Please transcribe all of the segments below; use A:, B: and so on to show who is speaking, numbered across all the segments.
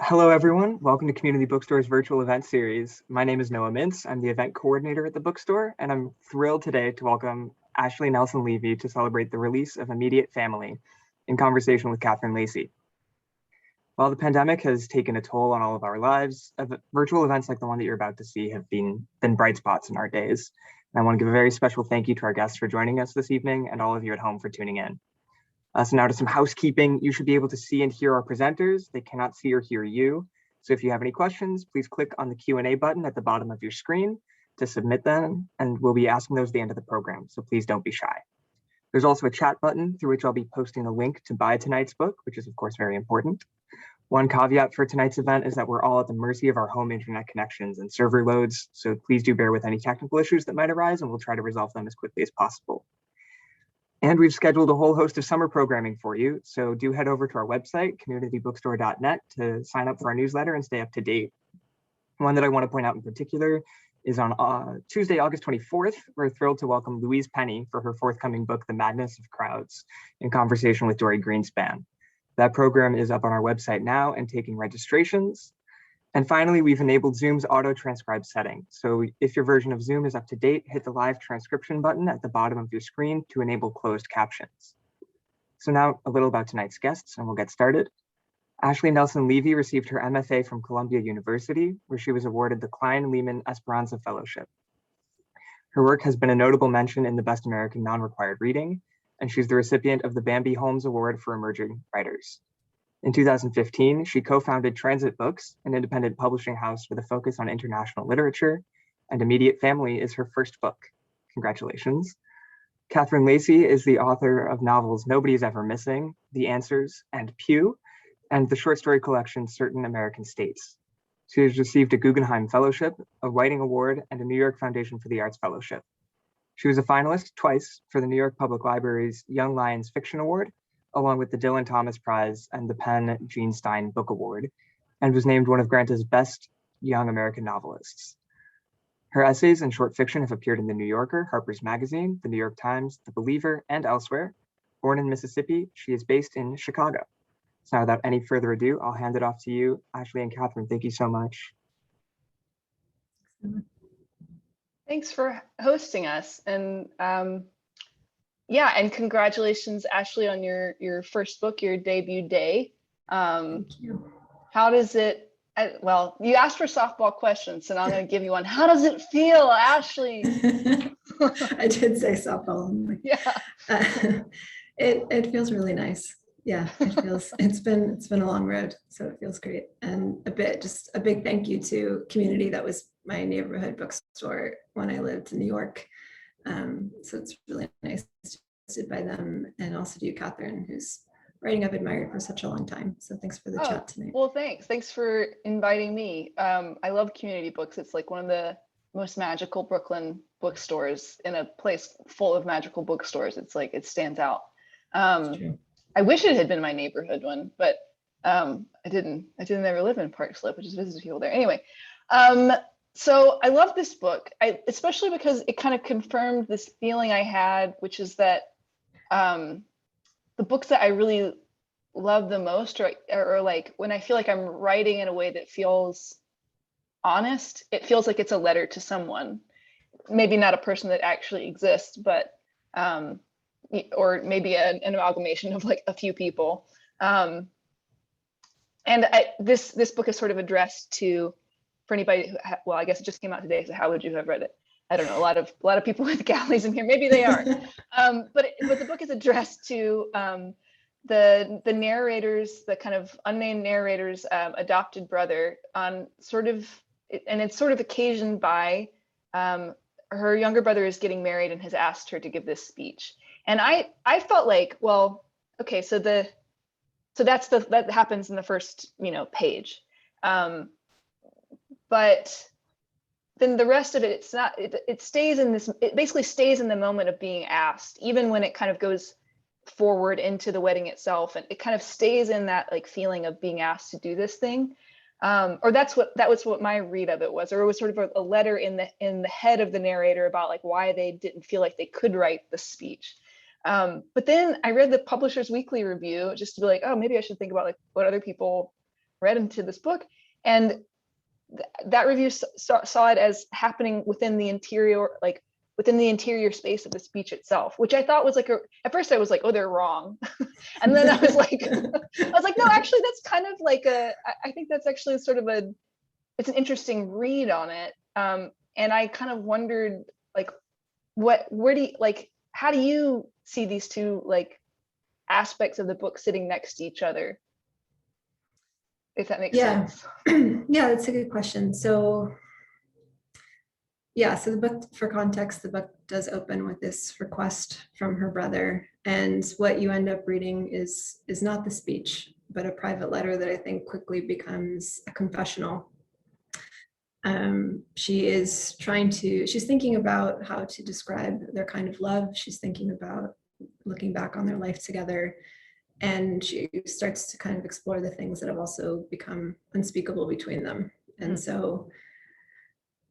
A: Hello, everyone. Welcome to Community Bookstore's virtual event series. My name is Noah Mintz. I'm the event coordinator at the bookstore, and I'm thrilled today to welcome Ashley Nelson Levy to celebrate the release of Immediate Family in conversation with Catherine Lacey. While the pandemic has taken a toll on all of our lives, virtual events like the one that you're about to see have been bright spots in our days. And I want to give a very special thank you to our guests for joining us this evening and all of you at home for tuning in. So now to some housekeeping. You should be able to see and hear our presenters. They cannot see or hear you. So if you have any questions, please click on the Q&A button at the bottom of your screen to submit them, and we'll be asking those at the end of the program, so please don't be shy. There's also a chat button through which I'll be posting a link to buy tonight's book, which is of course very important. One caveat for tonight's event is that we're all at the mercy of our home internet connections and server loads, so please do bear with any technical issues that might arise, and we'll try to resolve them as quickly as possible. And we've scheduled a whole host of summer programming for you, so do head over to our website, communitybookstore.net, to sign up for our newsletter and stay up to date. One that I want to point out in particular is on Tuesday, August 24th, we're thrilled to welcome Louise Penny for her forthcoming book, The Madness of Crowds, in conversation with Dory Greenspan. That program is up on our website now and taking registrations. And finally, we've enabled Zoom's auto transcribe setting. So if your version of Zoom is up to date, hit the live transcription button at the bottom of your screen to enable closed captions. So now a little about tonight's guests and we'll get started. Ashley Nelson Levy received her MFA from Columbia University, where she was awarded the Klein Lehman Esperanza Fellowship. Her work has been a notable mention in the Best American Non-Required Reading, and she's the recipient of the Bambi Holmes Award for Emerging Writers. In 2015, she co-founded Transit Books, an independent publishing house with a focus on international literature, and Immediate Family is her first book. Congratulations. Catherine Lacey is the author of novels Nobody's Ever Missing, The Answers, and Pew, and the short story collection Certain American States. She has received a Guggenheim Fellowship, a Writing Award, and a New York Foundation for the Arts Fellowship. She was a finalist twice for the New York Public Library's Young Lions Fiction Award, along with the Dylan Thomas Prize and the Penn Gene Stein Book Award, and was named one of Granta's best young American novelists. Her essays and short fiction have appeared in The New Yorker, Harper's Magazine, The New York Times, The Believer, and elsewhere. Born in Mississippi, she is based in Chicago. So without any further ado, I'll hand it off to you, Ashley and Catherine. Thank you so much.
B: Thanks for hosting us. And yeah, and congratulations, Ashley, on your first book, your debut day.
C: Thank you.
B: How does it, well, you asked for softball questions, so now I'm going to give you one. How does it feel, Ashley?
C: I did say softball only.
B: Yeah.
C: It feels really nice. Yeah, it feels, it's been a long road, so it feels great. And just a big thank you to Community. That was my neighborhood bookstore when I lived in New York. So it's really nice to be visited by them, and also to you, Catherine, whose writing I've admired for such a long time. So thanks for the chat tonight.
B: Well, thanks. Thanks for inviting me. I love Community Books. It's like one of the most magical Brooklyn bookstores in a place full of magical bookstores. It's like, it stands out. I wish it had been my neighborhood one, but I didn't ever live in Park Slope, which is visited people there. Anyway, so I love this book, especially because it kind of confirmed this feeling I had, which is that the books that I really love the most are like when I feel like I'm writing in a way that feels honest. It feels like it's a letter to someone, maybe not a person that actually exists, but or maybe an amalgamation of like a few people. And this book is sort of addressed to, for anybody who, well, I guess it just came out today, so how would you have read it? I don't know, a lot of people with galleys in here, maybe they are. But the book is addressed to the narrator's, the kind of unnamed narrator's adopted brother, on sort of, and it's sort of occasioned by her younger brother is getting married and has asked her to give this speech. And I felt like, well, okay, so that happens in the first, page. But then the rest of it, it's not, it stays in this, it basically stays in the moment of being asked, even when it kind of goes forward into the wedding itself. And it kind of stays in that like feeling of being asked to do this thing. Or that was what my read of it was, or it was sort of a letter in the head of the narrator about like why they didn't feel like they could write the speech. But then I read the Publishers Weekly review just to be like, oh, maybe I should think about like what other people read into this book, and that review saw it as happening within the interior, like within the interior space of the speech itself, which I thought was like at first I was like, oh, they're wrong. And then I was like, no, actually, that's kind of like I think that's actually sort of it's an interesting read on it. And I kind of wondered, like, how do you see these two like aspects of the book sitting next to each other? If that makes sense.
C: Yeah, that's a good question. So yeah, so the book, for context, the book does open with this request from her brother, and what you end up reading is not the speech, but a private letter that I think quickly becomes a confessional. She's thinking about how to describe their kind of love. She's thinking about looking back on their life together, and she starts to kind of explore the things that have also become unspeakable between them. And so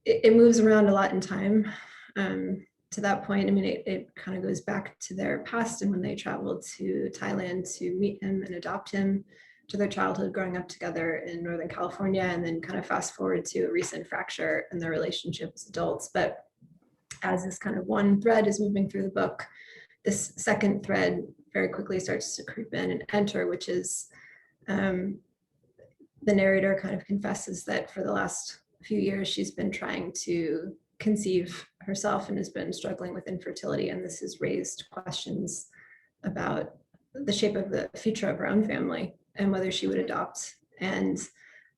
C: it moves around a lot in time. To that point, I mean, it kind of goes back to their past and when they traveled to Thailand to meet him and adopt him, to their childhood growing up together in Northern California, and then kind of fast forward to a recent fracture in their relationship as adults. But as this kind of one thread is moving through the book, this second thread very quickly starts to creep in and enter, which is the narrator kind of confesses that for the last few years she's been trying to conceive herself and has been struggling with infertility, and this has raised questions about the shape of the future of her own family and whether she would adopt, and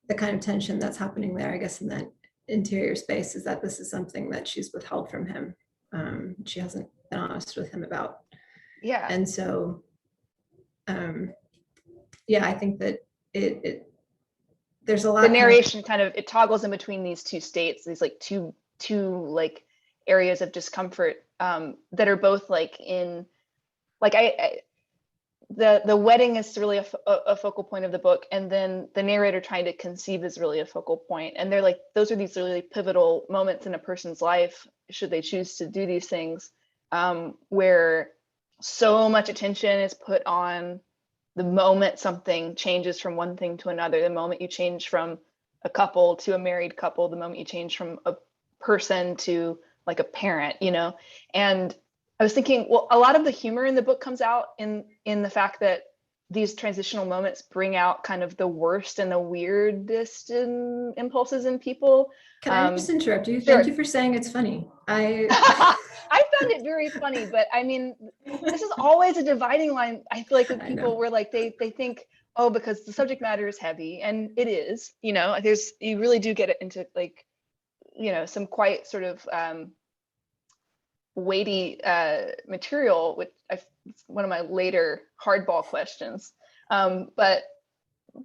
C: the kind of tension that's happening there, I guess, in that interior space, is that this is something that she's withheld from him. She hasn't been honest with him about.
B: Yeah.
C: And so yeah, I think that there's a lot.
B: The narration kind of, it toggles in between these two states, these like two like areas of discomfort that are both like in, like the wedding is really a focal point of the book, and then the narrator trying to conceive is really a focal point. And they're like, those are these really pivotal moments in a person's life, should they choose to do these things, where so much attention is put on the moment something changes from one thing to another, the moment you change from a couple to a married couple, the moment you change from a person to like a parent, you know? And I was thinking, well, a lot of the humor in the book comes out in the fact that these transitional moments bring out kind of the worst and the weirdest impulses in people.
C: Can I just interrupt you?
B: Sure.
C: Thank you for saying it's funny.
B: I found it very funny, but I mean, this is always a dividing line. I feel like with people where like they think, oh, because the subject matter is heavy, and it is, you know, you really do get it into like, you know, some quite sort of weighty material, which it's one of my later hardball questions. But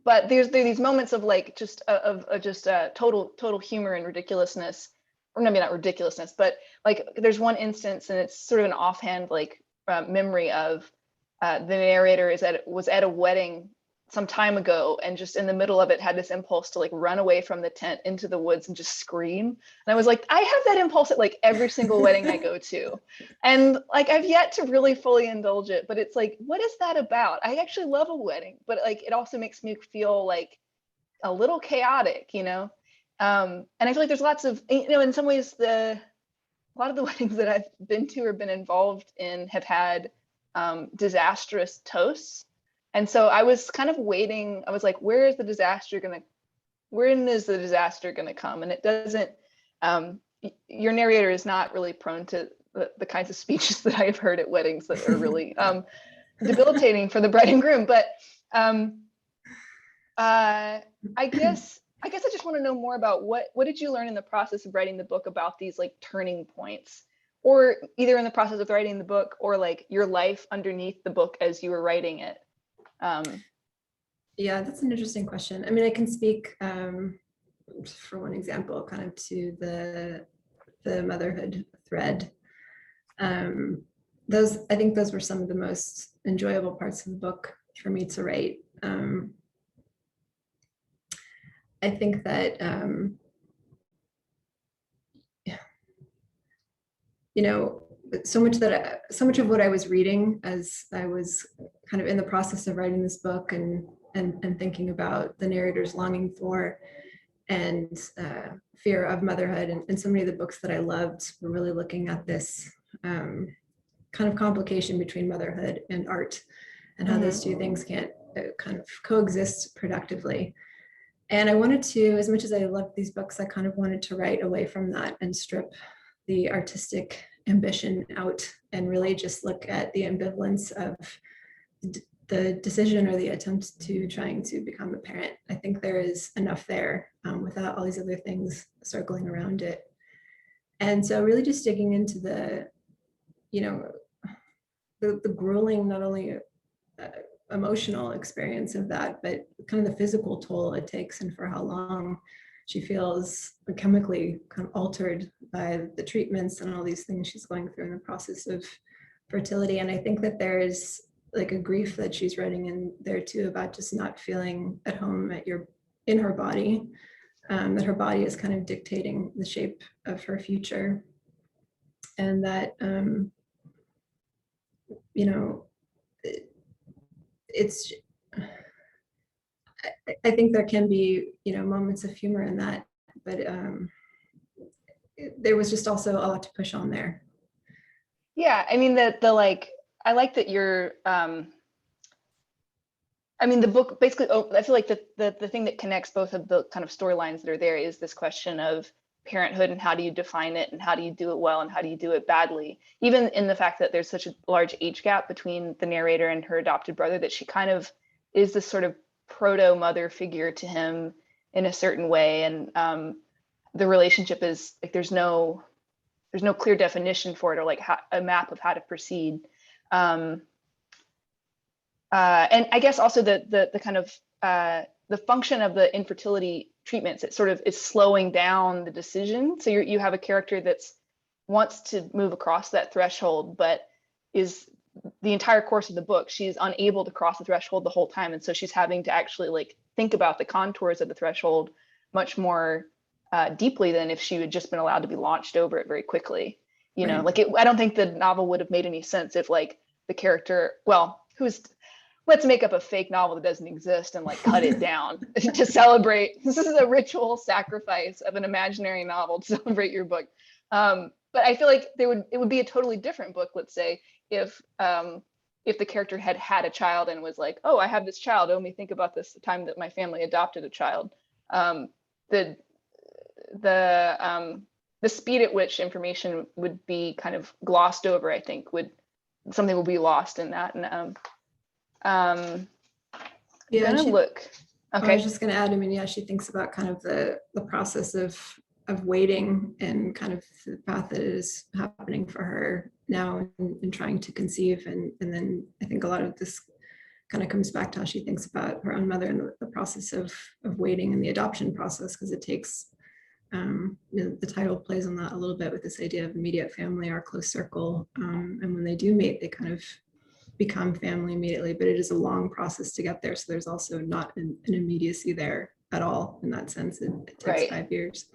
B: there are these moments of like just total humor and ridiculousness, or maybe not ridiculousness, but like there's one instance, and it's sort of an offhand like memory of the narrator was at a wedding some time ago, and just in the middle of it had this impulse to like run away from the tent into the woods and just scream. And I was like, I have that impulse at like every single wedding I go to, and like I've yet to really fully indulge it. But it's like, what is that about? I actually love a wedding, but like it also makes me feel like a little chaotic, you know. And I feel like there's lots of, you know, in some ways a lot of the weddings that I've been to or been involved in have had disastrous toasts. And so I was kind of waiting. I was like, when is the disaster gonna come? And it doesn't, your narrator is not really prone to the kinds of speeches that I've heard at weddings that are really debilitating for the bride and groom. But I guess I just want to know more about what did you learn in the process of writing the book about these like turning points, or either in the process of writing the book or like your life underneath the book as you were writing it.
C: Yeah, that's an interesting question. I mean, I can speak for one example, kind of to the motherhood thread. I think those were some of the most enjoyable parts of the book for me to write. I think that you know, so much of what I was reading as I was kind of in the process of writing this book, and and thinking about the narrator's longing for and fear of motherhood. And so many of the books that I loved were really looking at this kind of complication between motherhood and art, and how those two things can't kind of coexist productively. And I wanted to, as much as I loved these books, I kind of wanted to write away from that and strip the artistic ambition out and really just look at the ambivalence of the decision or the attempt to trying to become a parent. I think there is enough there without all these other things circling around it. And so really just digging into the, you know, the grueling, not only emotional experience of that, but kind of the physical toll it takes and for how long she feels chemically kind of altered by the treatments and all these things she's going through in the process of fertility. And I think that there's like a grief that she's writing in there too about just not feeling at home in her body, that her body is kind of dictating the shape of her future. And that, you know, it's, I think there can be, you know, moments of humor in that, but there was just also a lot to push on there.
B: Yeah, I mean, the like, I like that you're, I mean, the book basically, I feel like the thing that connects both of the kind of storylines that are there is this question of parenthood and how do you define it and how do you do it well and how do you do it badly, even in the fact that there's such a large age gap between the narrator and her adopted brother, that she kind of is this sort of proto mother figure to him in a certain way. And the relationship is like, there's no clear definition for it, or like a map of how to proceed. And I guess also the kind of the function of the infertility treatments, it sort of is slowing down the decision. So you have a character that's wants to move across that threshold, but is the entire course of the book, she's unable to cross the threshold the whole time. And so she's having to actually like think about the contours of the threshold much more deeply than if she had just been allowed to be launched over it very quickly. You know, like I don't think the novel would have made any sense if like the character, well, let's make up a fake novel that doesn't exist and like cut it down to celebrate. This is a ritual sacrifice of an imaginary novel to celebrate your book. But I feel like it would be a totally different book, let's say, if the character had had a child and was like, oh, I have this child. Oh, me think about this time that my family adopted a child. The speed at which information would be kind of glossed over, I think, something will be lost in that. And
C: yeah,
B: look. Okay.
C: I was just going to add, I mean, yeah, she thinks about kind of the process of waiting and kind of the path that is happening for her now and trying to conceive. And then I think a lot of this kind of comes back to how she thinks about her own mother and the process of waiting and the adoption process, because it takes, you know, the title plays on that a little bit with this idea of immediate family or close circle. And when they do mate, they kind of become family immediately, but it is a long process to get there. So there's also not an immediacy there at all in that sense. It takes 5 years.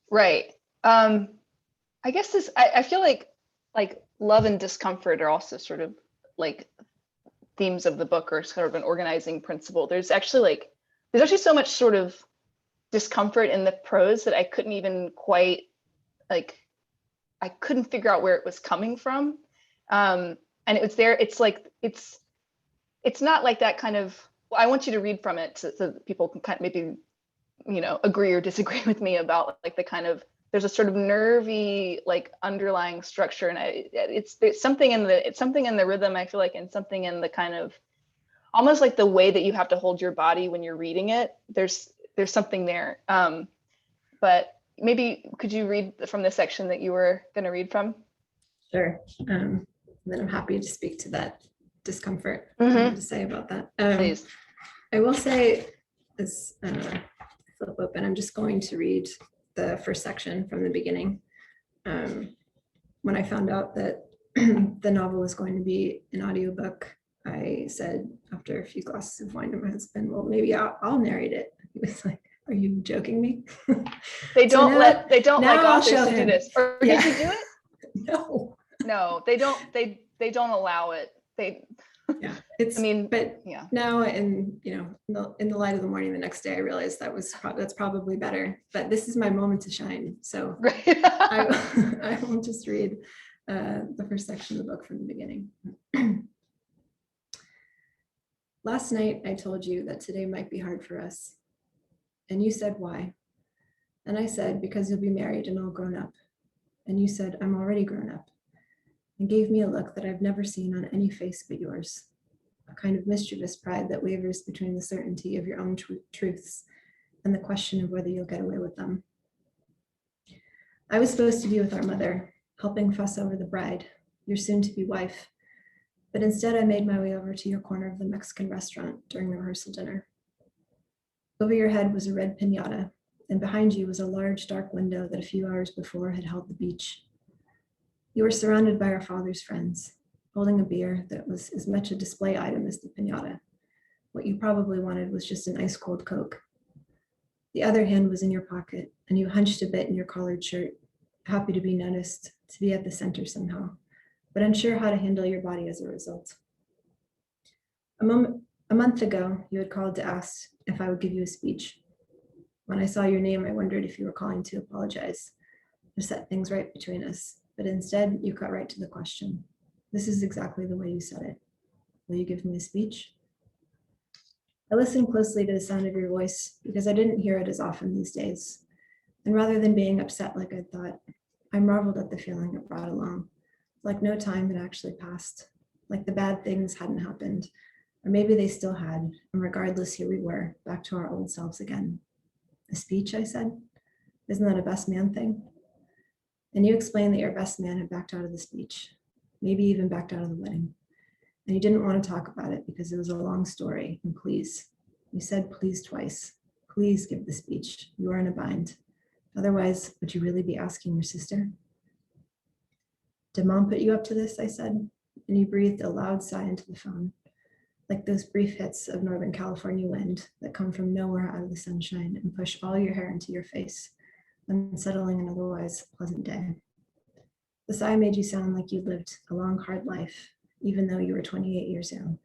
B: Right. I guess I feel like love and discomfort are also sort of like themes of the book, or sort of an organizing principle. There's actually so much sort of discomfort in the prose that I couldn't even quite I couldn't figure out where it was coming from. And it's there. It's like it's not like that kind of. Well, I want you to read from it so that people can kind of maybe, you know, agree or disagree with me about like the kind of, there's a sort of nervy like underlying structure, and it's something in the rhythm, I feel like, and something in the kind of almost like the way that you have to hold your body when you're reading it. There's something there. But maybe could you read from the section that you were going to read from?
C: Sure. Then I'm happy to speak to that discomfort. To say about that.
B: Please.
C: I will say this, flip open, I'm just going to read the first section from the beginning. When I found out that the novel was going to be an audiobook, I said after a few glasses of wine to my husband, well, maybe I'll narrate it. He was like, are you joking me?
B: They don't like authors to do this. Or
C: yeah.
B: did you do it?
C: No,
B: they don't allow it.
C: Yeah, it's,
B: I mean,
C: but
B: yeah.
C: now, in in the light of the morning the next day, I realized that's probably better. But this is my moment to shine, so
B: Right.
C: I will just read the first section of the book from the beginning. Last night I told you that today might be hard for us, and you said why? And I said because you'll be married and all grown up, and you said I'm already grown up, and gave me a look that I've never seen on any face but yours. A kind of mischievous pride that wavers between the certainty of your own truths and the question of whether you'll get away with them. I was supposed to be with our mother, helping fuss over the bride, your soon-to-be wife, but instead I made my way over to your corner of the Mexican restaurant during the rehearsal dinner. Over your head was a red piñata, and behind you was a large dark window that a few hours before had held the beach. You were surrounded by our father's friends, holding a beer that was as much a display item as the piñata. What you probably wanted was just an ice cold Coke. The other hand was in your pocket, and you hunched a bit in your collared shirt, happy to be noticed, to be at the center somehow, but unsure how to handle your body as a result. A month ago, you had called to ask if I would give you a speech. When I saw your name, I wondered if you were calling to apologize, to set things right between us, but instead you cut right to the question. This is exactly the way you said it. Will you give me a speech? I listened closely to the sound of your voice because I didn't hear it as often these days. And rather than being upset like I thought, I marveled at the feeling it brought along, like no time had actually passed, like the bad things hadn't happened, or maybe they still had, and regardless, here we were, back to our old selves again. A speech, I said? Isn't that a best man thing? And you explained that your best man had backed out of the speech, maybe even backed out of the wedding. And you didn't want to talk about it because it was a long story, and please. You said please twice. Please give the speech. You are in a bind. Otherwise, would you really be asking your sister? Did mom put you up to this? I said, and you breathed a loud sigh into the phone, like those brief hits of Northern California wind that come from nowhere out of the sunshine and push all your hair into your face, unsettling an otherwise pleasant day. The sigh made you sound like you'd lived a long, hard life, even though you were 28 years young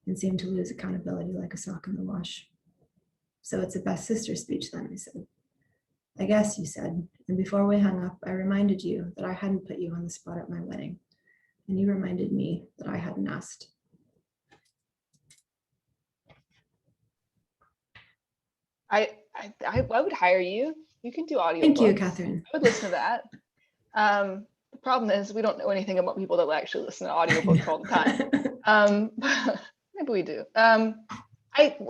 C: and seemed to lose accountability like a sock in the wash. So it's a best sister speech then, I said. I guess, you said, and before we hung up, I reminded you that I hadn't put you on the spot at my wedding, and you reminded me that I hadn't asked.
B: I would hire you. You can do audiobooks.
C: Thank you, Catherine.
B: I would listen to that. The problem is we don't know anything about people that actually listen to audiobooks all the time. Maybe we do.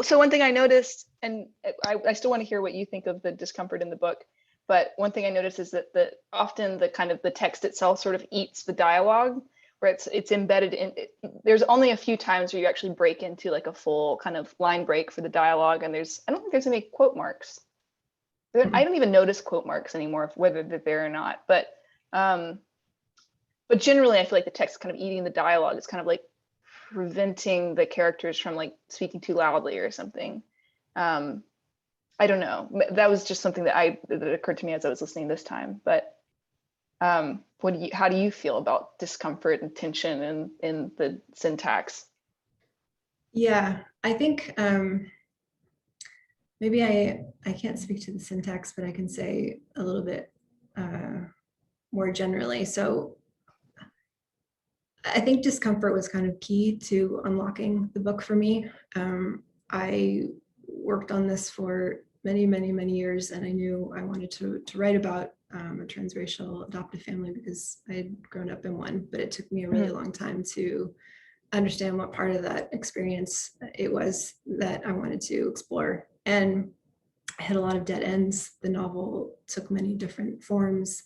B: So one thing I noticed, and I still want to hear what you think of the discomfort in the book, but one thing I noticed is that often the text itself sort of eats the dialogue, where it's embedded in it. There's only a few times where you actually break into like a full kind of line break for the dialogue, and I don't think there's any quote marks. I don't even notice quote marks anymore, whether they're there or not. But generally, I feel like the text is kind of eating the dialogue. It's kind of like preventing the characters from like speaking too loudly or something. I don't know. That was just something that occurred to me as I was listening this time. But how do you feel about discomfort and tension in the syntax?
C: Yeah, I think maybe I can't speak to the syntax, but I can say a little bit more generally. So I think discomfort was kind of key to unlocking the book for me. I worked on this for many, many, many years, and I knew I wanted to write about a transracial adoptive family because I had grown up in one, but it took me a really long time to understand what part of that experience it was that I wanted to explore. And I had a lot of dead ends. The novel took many different forms.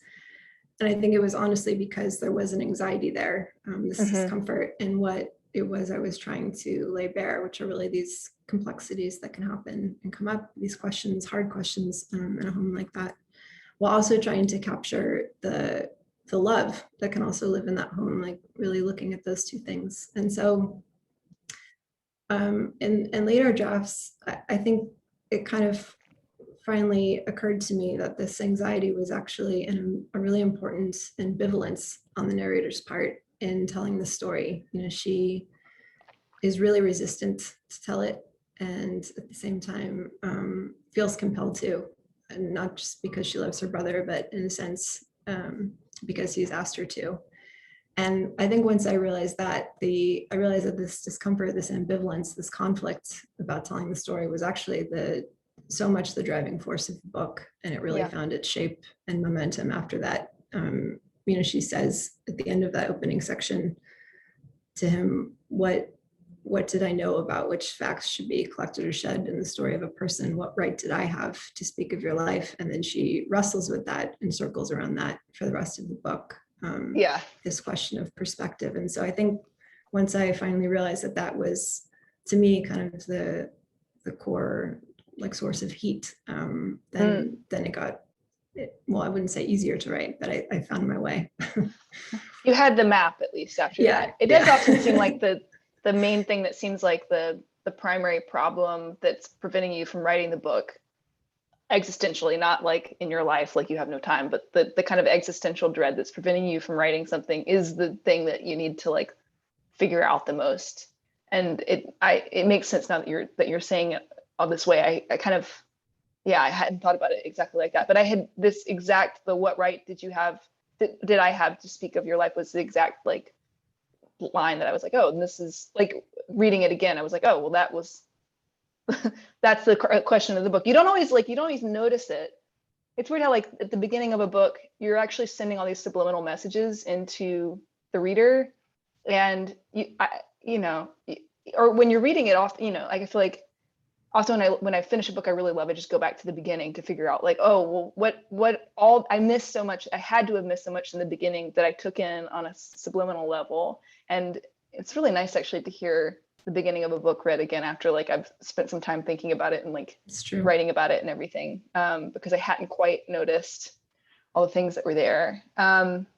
C: And I think it was honestly because there was an anxiety there, this discomfort, and what it was I was trying to lay bare, which are really these complexities that can happen and come up, these questions, hard questions in a home like that, while also trying to capture the love that can also live in that home, like really looking at those two things. And so in later drafts, I think it kind of finally occurred to me that this anxiety was actually a really important ambivalence on the narrator's part in telling the story. You know, she is really resistant to tell it, and at the same time feels compelled to, and not just because she loves her brother, but in a sense because he's asked her to. And I think once I realized that, I realized that this discomfort, this ambivalence, this conflict about telling the story was actually so much the driving force of the book, and it really found its shape and momentum after that. She says at the end of that opening section to him, what did I know about which facts should be collected or shed in the story of a person? What right did I have to speak of your life? And then she wrestles with that and circles around that for the rest of the book. This question of perspective. And so I think once I finally realized that was, to me, kind of the core source of heat, then it got, I wouldn't say easier to write, but I found my way.
B: You had the map at least after that. It does often seem like the main thing that seems like the primary problem that's preventing you from writing the book existentially, not like in your life, like you have no time, but the kind of existential dread that's preventing you from writing something is the thing that you need to like figure out the most. And it makes sense now that you're saying it all this way. I kind of, I hadn't thought about it exactly like that, but I had this exact, what right did you have, did I have to speak of your life was the exact like line that I was like, oh, and this is like reading it again. I was like, oh, well, that was, that's the question of the book. You don't always notice it. It's weird how like at the beginning of a book, you're actually sending all these subliminal messages into the reader, and or when you're reading it off, like I feel like also when I finish a book I really love, I just go back to the beginning to figure out like, oh, well, what all I missed so much. I had to have missed so much in the beginning that I took in on a subliminal level. And it's really nice actually to hear the beginning of a book read again after like I've spent some time thinking about it and like writing about it and everything, because I hadn't quite noticed all the things that were there. I'm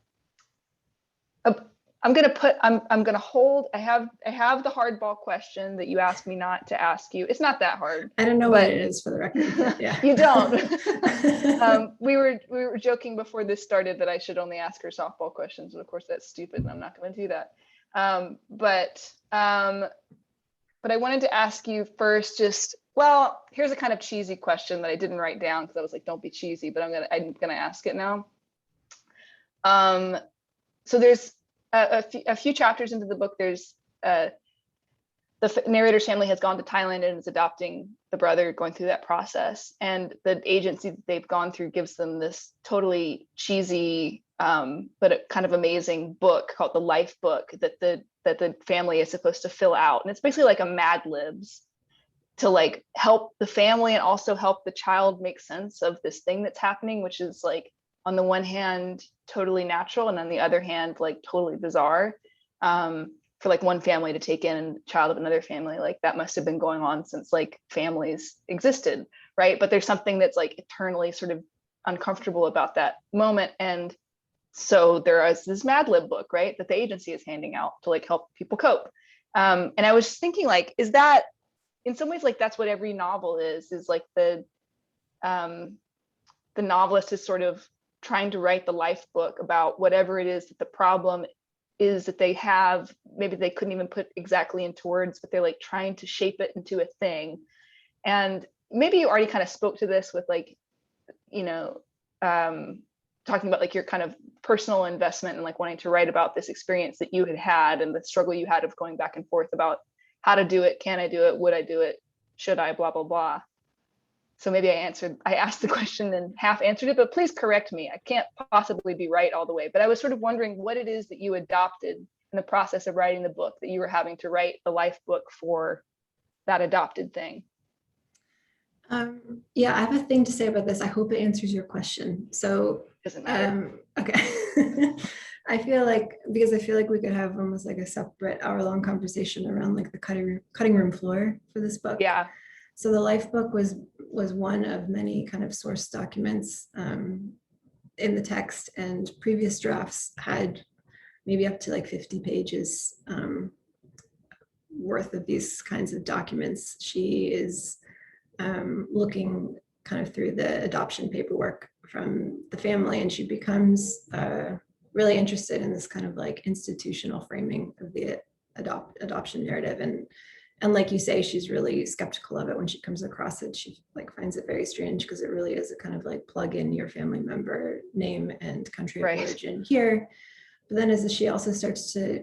B: gonna hold. I have the hardball question that you asked me not to ask you. It's not that hard.
C: I don't know what it is, for the record. Yeah,
B: you don't. We were joking before this started that I should only ask her softball questions, and of course that's stupid, and I'm not going to do that. But I wanted to ask you first, here's a kind of cheesy question that I didn't write down because I was like, don't be cheesy, but I'm gonna ask it now. So there's a few chapters into the book, there's the narrator's family has gone to Thailand and is adopting the brother, going through that process. And the agency that they've gone through gives them this totally cheesy, but a kind of amazing book called the Life Book that the family is supposed to fill out. And it's basically like a Mad Libs to like help the family and also help the child make sense of this thing that's happening, which is like, on the one hand, totally natural, and on the other hand, like totally bizarre. For like one family to take in a child of another family, like that must have been going on since like families existed, right? But there's something that's like eternally sort of uncomfortable about that moment. And so there is this Mad Lib book, right, that the agency is handing out to like help people cope. And I was thinking like, is that in some ways like that's what every novel is like the novelist is sort of trying to write the life book about whatever it is that the problem is that they have, maybe they couldn't even put exactly into words, but they're like trying to shape it into a thing. And maybe you already kind of spoke to this with like, talking about like your kind of personal investment and like wanting to write about this experience that you had and the struggle you had of going back and forth about how to do it, can I do it, would I do it, should I, blah, blah, blah. So maybe I asked the question and half answered it, but please correct me. I can't possibly be right all the way, but I was sort of wondering what it is that you adopted in the process of writing the book, that you were having to write the life book for that adopted thing.
C: Yeah, I have a thing to say about this. I hope it answers your question. So,
B: doesn't matter.
C: Okay. I feel like we could have almost like a separate hour-long conversation around like the cutting room floor for this book.
B: Yeah.
C: So the life book was one of many kind of source documents in the text, and previous drafts had maybe up to like 50 pages worth of these kinds of documents. She is looking kind of through the adoption paperwork from the family, and she becomes really interested in this kind of like institutional framing of the adoption narrative. And like you say, she's really skeptical of it when she comes across it. She like finds it very strange because it really is a kind of like plug in your family member name and country of origin here. But then as she also starts to,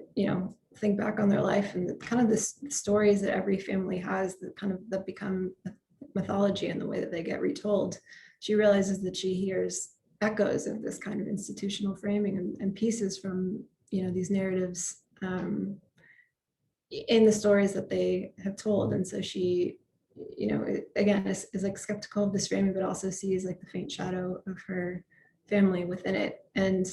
C: think back on their life and kind of the stories that every family has that become mythology in the way that they get retold, she realizes that she hears echoes of this kind of institutional framing and pieces from, these narratives in the stories that they have told. And so she, again, is like skeptical of this framing, but also sees like the faint shadow of her family within it. And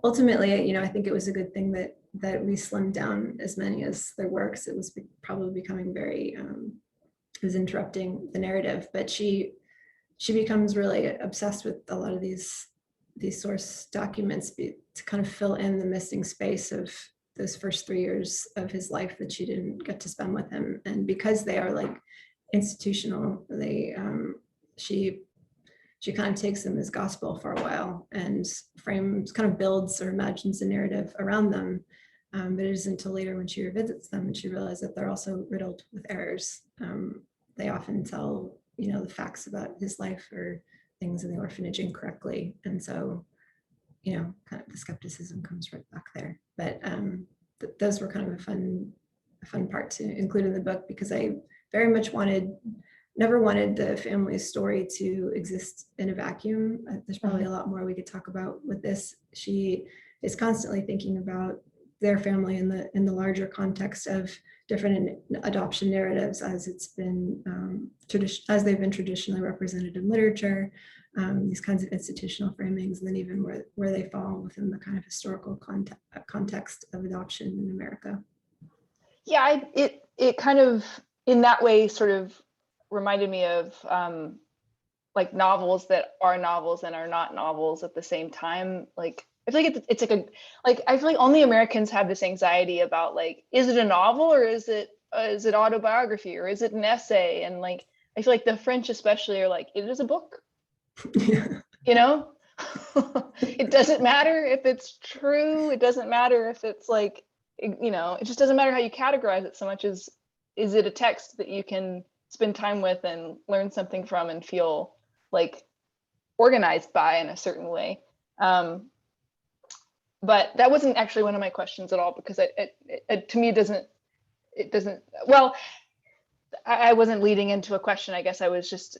C: ultimately, I think it was a good thing that we slimmed down as many as there were, because it was probably becoming very, it was interrupting the narrative. But she becomes really obsessed with a lot of these source documents to kind of fill in the missing space of those first 3 years of his life that she didn't get to spend with him. And because they are like institutional, she kind of takes them as gospel for a while and kind of builds or imagines a narrative around them. But it isn't until later when she revisits them and she realizes that they're also riddled with errors. They often tell, the facts about his life or things in the orphanage incorrectly. And so, kind of the skepticism comes right back there. But those were kind of a fun part to include in the book, because I very much never wanted the family's story to exist in a vacuum. There's probably a lot more we could talk about with this. She is constantly thinking about their family in the larger context of different adoption narratives as it's been as they've been traditionally represented in literature, these kinds of institutional framings, and then even where they fall within the kind of historical context of adoption in America.
B: Yeah, it kind of in that way sort of reminded me of like novels that are novels and are not novels at the same time. Like I feel like it's like I feel like only Americans have this anxiety about like, is it a novel or is it autobiography or is it an essay? And like I feel like the French especially are like, it is a book.
C: Yeah.
B: It doesn't matter if it's true. It doesn't matter if it's like, it just doesn't matter how you categorize it so much as is it a text that you can spend time with and learn something from and feel like organized by in a certain way. But that wasn't actually one of my questions at all, because it to me it doesn't well, I wasn't leading into a question. I guess I was just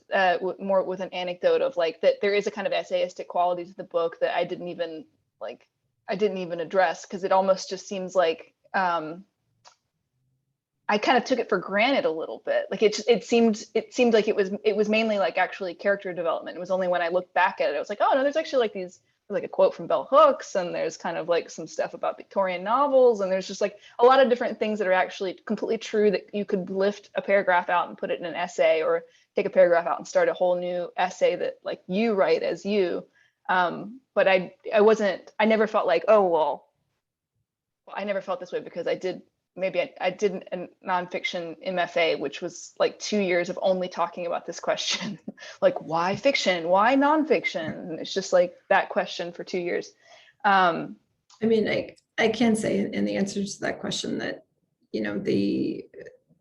B: more with an anecdote of like that there is a kind of essayistic quality to the book that I didn't even address, because it almost just seems like I kind of took it for granted a little bit. Like it seemed like it was mainly like actually character development. It was only when I looked back at it, I was like, oh no, there's actually like like a quote from Bell Hooks, and there's kind of like some stuff about Victorian novels, and there's just like a lot of different things that are actually completely true that you could lift a paragraph out and put it in an essay, or take a paragraph out and start a whole new essay that like you write as you. But I never felt like, oh, well, I never felt this way because I did a nonfiction MFA, which was like 2 years of only talking about this question, like why fiction, why nonfiction? And it's just like that question for 2 years.
C: I mean, I can say in the answer to that question that,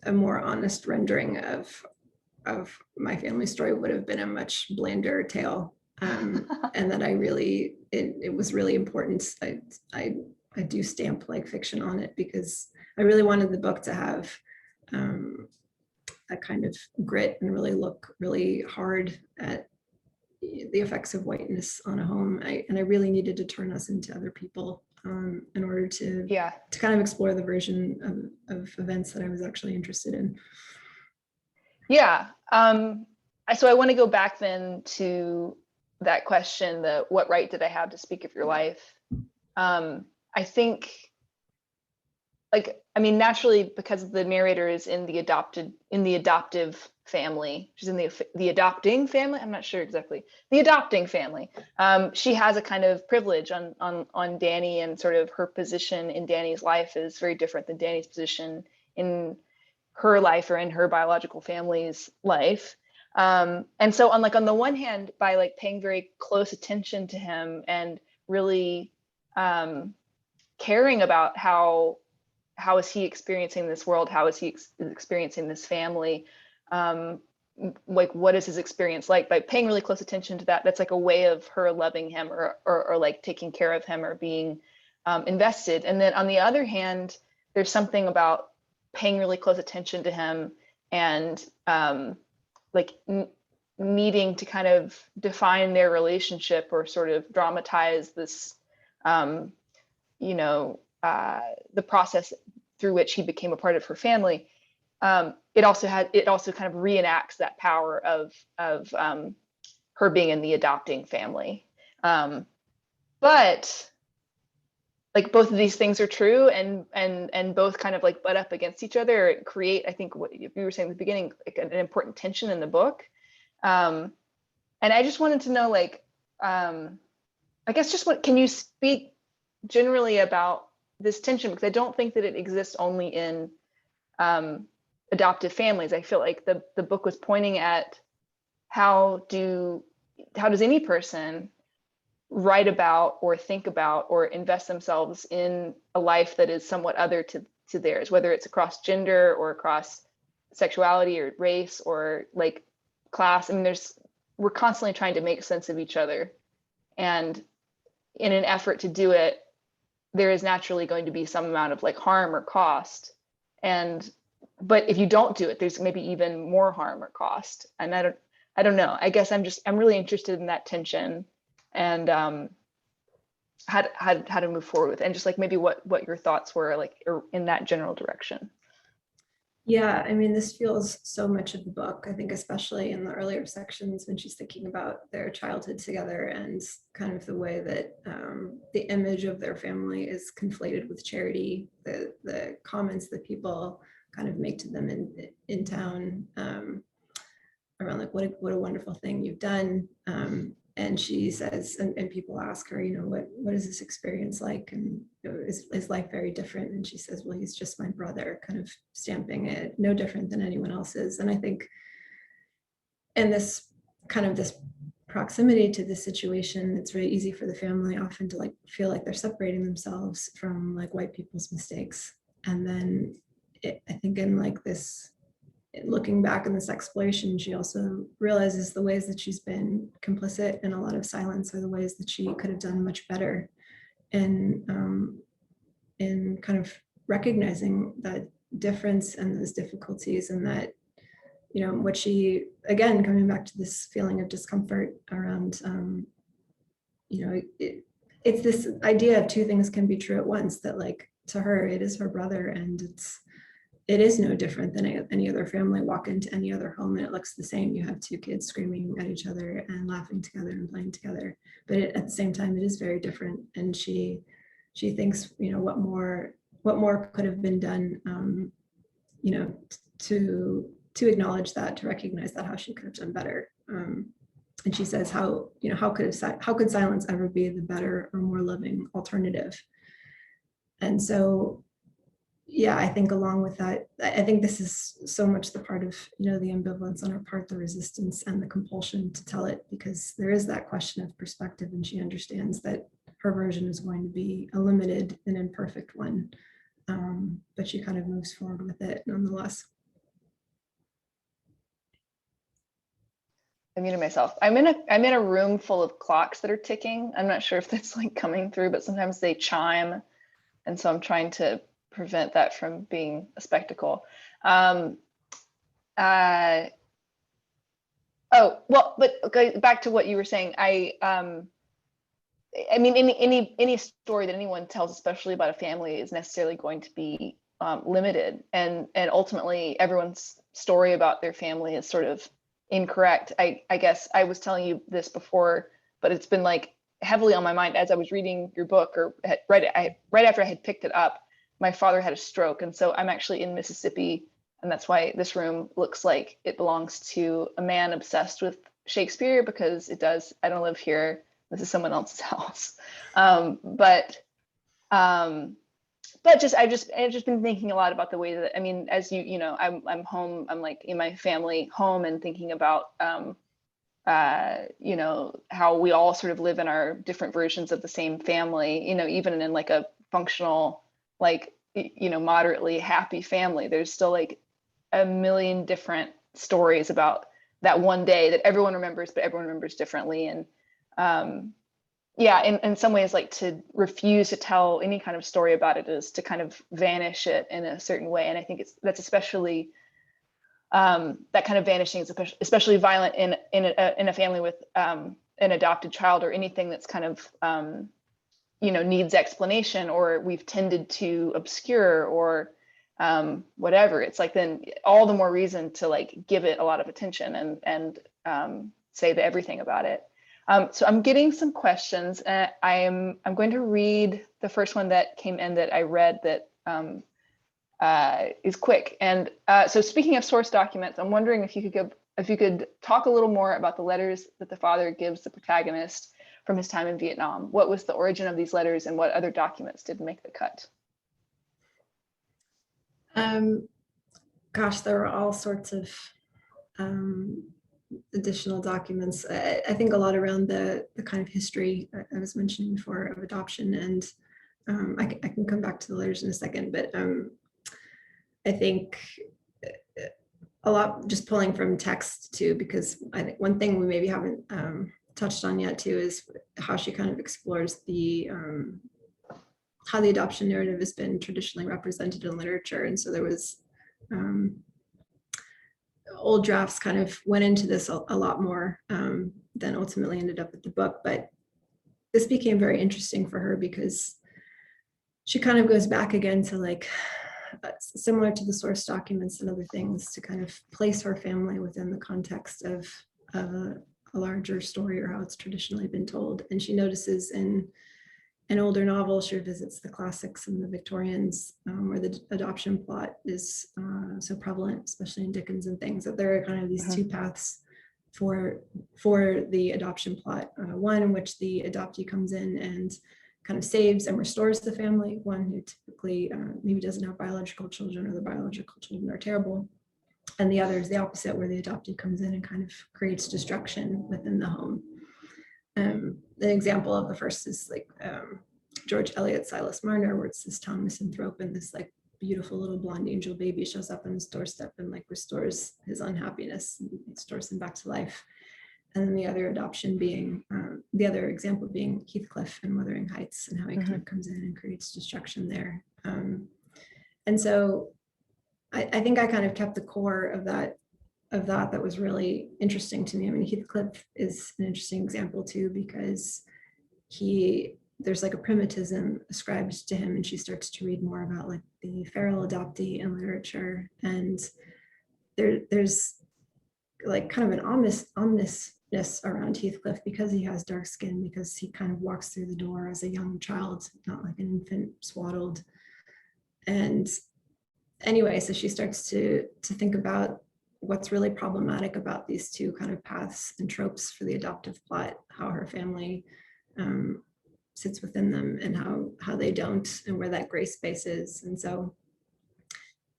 C: a more honest rendering of my family story would have been a much blander tale. And that it was really important. I do stamp like fiction on it, because I really wanted the book to have a kind of grit and really look really hard at the effects of whiteness on a home. And I really needed to turn us into other people in order to kind of explore the version of events that I was actually interested in.
B: Yeah. So I want to go back then to that question, what right did I have to speak of your life? I think, naturally, because the narrator is in the adoptive family, she's in the adopting family. I'm not sure exactly. The adopting family. She has a kind of privilege on Danny, and sort of her position in Danny's life is very different than Danny's position in her life or in her biological family's life. And so on the one hand, by like paying very close attention to him and really caring about how how is he experiencing this world? How is he experiencing this family? Like, what is his experience like? By paying really close attention to that, that's like a way of her loving him, or like taking care of him, or being invested. And then on the other hand, there's something about paying really close attention to him, and like needing to kind of define their relationship, or sort of dramatize this, you know, the process through which he became a part of her family. It also kind of reenacts that power of her being in the adopting family. But like, both of these things are true, and both kind of like butt up against each other, or create, I think, what you were saying at the beginning, like an important tension in the book. And I just wanted to know, like, I guess just can you speak generally about this tension? Because I don't think that it exists only in adoptive families. I feel like the book was pointing at how does any person write about, or think about, or invest themselves in a life that is somewhat other to theirs, whether it's across gender, or across sexuality, or race, or like class. I mean, we're constantly trying to make sense of each other, and in an effort to do it, there is naturally going to be some amount of like harm or cost. But if you don't do it, there's maybe even more harm or cost. And I don't know. I guess I'm really interested in that tension, and how to move forward with it, and just like maybe what your thoughts were, like, in that general direction.
C: Yeah, I mean, this feels so much of the book, I think, especially in the earlier sections when she's thinking about their childhood together, and kind of the way that the image of their family is conflated with charity, the comments that people kind of make to them in town around like, what a wonderful thing you've done. And she says, and people ask her, you know, what is this experience like? And you know, is life very different? And she says, well, he's just my brother, kind of stamping it no different than anyone else's. And I think in this kind of this proximity to this situation, it's very easy for the family often to like feel like they're separating themselves from like white people's mistakes. And then I think in like this, looking back in this exploration, she also realizes the ways that she's been complicit in a lot of silence are the ways that she could have done much better in kind of recognizing that difference and those difficulties, and that, you know, what she, again, coming back to this feeling of discomfort around, you know, it's this idea of two things can be true at once, that like, to her, it is her brother, and it is no different than any other family. Walk into any other home and it looks the same. You have two kids screaming at each other and laughing together and playing together. But at the same time, it is very different. And she thinks, you know, what more could have been done, you know, to acknowledge that, to recognize that, how she could have done better. And she says, how could silence ever be the better or more loving alternative? And so, yeah, I think along with that, I think this is so much the part of, you know, the ambivalence on her part, the resistance and the compulsion to tell it, because there is that question of perspective, and she understands that her version is going to be a limited and imperfect one, but she kind of moves forward with it nonetheless.
B: I muted myself. I'm in a room full of clocks that are ticking. I'm not sure if that's like coming through, but sometimes they chime, and so I'm trying to prevent that from being a spectacle. Oh, well, but okay, back to what you were saying. I mean, any story that anyone tells, especially about a family, is necessarily going to be limited, and ultimately everyone's story about their family is sort of incorrect. I guess I was telling you this before, but it's been like heavily on my mind as I was reading your book, or right after I had picked it up. My father had a stroke, and so I'm actually in Mississippi, and that's why this room looks like it belongs to a man obsessed with Shakespeare, because it does. I don't live here. This is someone else's house. But I've just been thinking a lot about the way that, I mean, as you know, I'm home. I'm like in my family home, and thinking about you know, how we all sort of live in our different versions of the same family. You know, even in like a functional, like moderately happy family. There's still like a million different stories about that one day that everyone remembers, but everyone remembers differently. And in some ways, like, to refuse to tell any kind of story about it is to kind of vanish it in a certain way. And I think that's especially that kind of vanishing is especially violent in a family with an adopted child, or anything that's kind of needs explanation, or we've tended to obscure, or whatever. It's like, then all the more reason to like give it a lot of attention and say everything about it. So I'm getting some questions. I'm going to read the first one that came in that I read that is quick. And so, speaking of source documents, I'm wondering if you could talk a little more about the letters that the father gives the protagonist from his time in Vietnam. What was the origin of these letters, and what other documents didn't make the cut?
C: Gosh, there were all sorts of additional documents. I think a lot around the kind of history I was mentioning before of adoption, and I can come back to the letters in a second, but I think a lot just pulling from text too, because I think one thing we maybe haven't touched on yet too is how she kind of explores the how the adoption narrative has been traditionally represented in literature. And so there was old drafts kind of went into this a lot more than ultimately ended up with the book. But this became very interesting for her because she kind of goes back again to like, similar to the source documents and other things, to kind of place her family within the context of a larger story, or how it's traditionally been told. And she notices in an older novel, she visits the classics and the Victorians, where the adoption plot is so prevalent, especially in Dickens and things, that there are kind of these two paths for the adoption plot. One in which the adoptee comes in and kind of saves and restores the family, one who typically maybe doesn't have biological children, or the biological children are terrible. And the other is the opposite, where the adoptee comes in and kind of creates destruction within the home. An example of the first is like George Eliot's Silas Marner, where it's this town misanthrope, and this like beautiful little blonde angel baby shows up on his doorstep and like restores his unhappiness and restores him back to life. And then the other the other example being Heathcliff in Wuthering Heights, and how he kind of comes in and creates destruction there. And so I think I kind of kept the core of that was really interesting to me. I mean, Heathcliff is an interesting example too, because there's like a primitivism ascribed to him, and she starts to read more about like the feral adoptee in literature, and there's like kind of an ominousness around Heathcliff, because he has dark skin, because he kind of walks through the door as a young child, not like an infant swaddled. And anyway, so she starts to think about what's really problematic about these two kind of paths and tropes for the adoptive plot, how her family sits within them, and how they don't, and where that gray space is. And so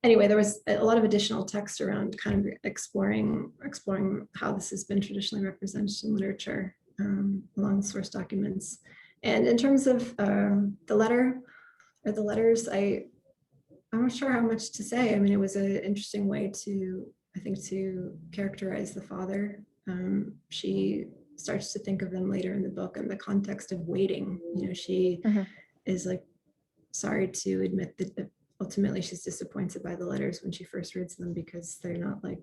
C: anyway, there was a lot of additional text around kind of exploring how this has been traditionally represented in literature along the source documents. And in terms of the letters, I'm not sure how much to say. I mean, it was an interesting way to characterize the father. She starts to think of them later in the book in the context of waiting. She is like sorry to admit that ultimately she's disappointed by the letters when she first reads them, because they're not like,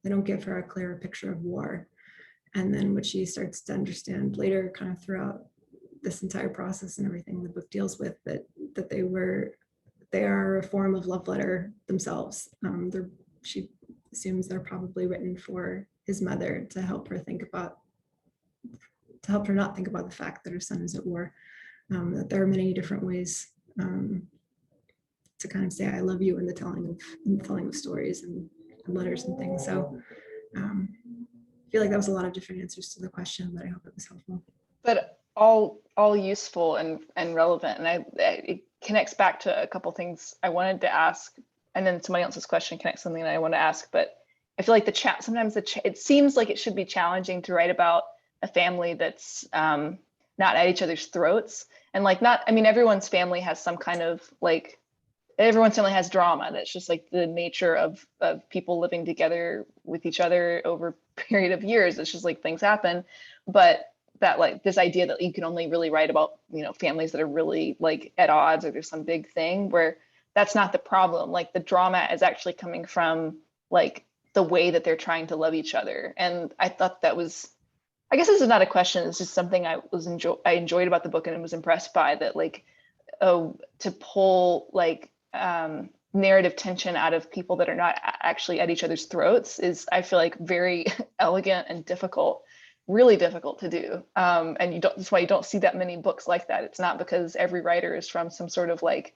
C: they don't give her a clearer picture of war. And then what she starts to understand later, kind of throughout this entire process and everything the book deals with, that they are a form of love letter themselves. She assumes they're probably written for his mother to help her not think about the fact that her son is at war. That there are many different ways to kind of say I love you in the telling of stories and letters and things. So I feel like that was a lot of different answers to the question, but I hope it was helpful.
B: But all useful and relevant, and it connects back to a couple things I wanted to ask, and then somebody else's question connects something that I want to ask. But I feel like sometimes it seems like it should be challenging to write about a family that's not at each other's throats, and like not. I mean, everyone's family has some kind of like everyone's family has drama. That's just like the nature of people living together with each other over a period of years. It's just like things happen. But that like this idea that you can only really write about, you know, families that are really like at odds or there's some big thing, where that's not the problem. Like the drama is actually coming from like the way that they're trying to love each other. And I thought that was, I guess this is not a question, it's just something I enjoyed about the book and was impressed by, that like, oh, to pull like narrative tension out of people that are not actually at each other's throats is, I feel like, very elegant and difficult, really difficult to do. And that's why you don't see that many books like that. It's not because every writer is from some sort of like